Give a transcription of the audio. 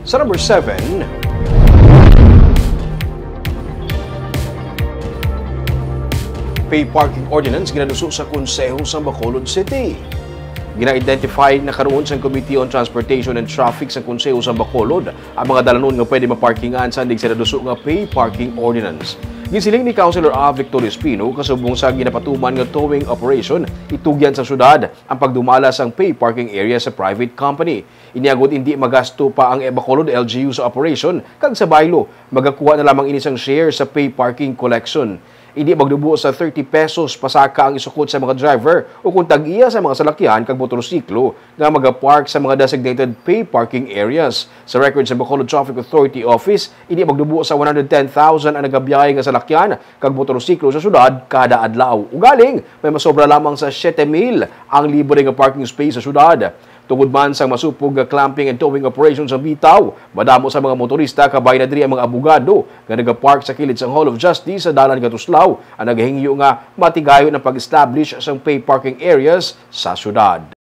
Sa number 7, pay parking ordinance ginaduso sa Konseho sa Bacolod City. Gina-identify na karoon sa Committee on Transportation and Traffic sa Konseho sa Bacolod ang mga dalanon nga pwede maparkingan sa andig sa naduso nga pay parking ordinance. Gisiling ni Councilor A. Victor Espino kasubong sa ginapatuman nga towing operation itugyan sa syudad ang pagdumala sang pay parking area sa private company. Iniagod hindi magasto pa ang Bacolod LGU sa operation kag sa baylo magakuha na lamang ini sang share sa pay parking collection. Hindi magdubo sa 30 pesos pasaka ang isukod sa mga driver o kung tag-iya sa mga salakyan kag motorsiklo nga magapark sa mga designated pay parking areas. Sa record sa Bacolod Traffic Authority Office, hindi magdubo sa 110,000 ang nagabiyahe nga salakyan kag motorsiklo sa syudad kada adlaw. Ugaling, may masobra lamang sa 7,000 ang libre nga parking space sa syudad. Tungod man sa masupog clamping and towing operations sa bitaw, madamo sa mga motorista kabay na diri ang mga abogado nga nagapark sa kilid sang Hall of Justice sa dalan nga Tuslaw ang naghingyo nga matigayon ang pag-establish sa pay parking areas sa syudad.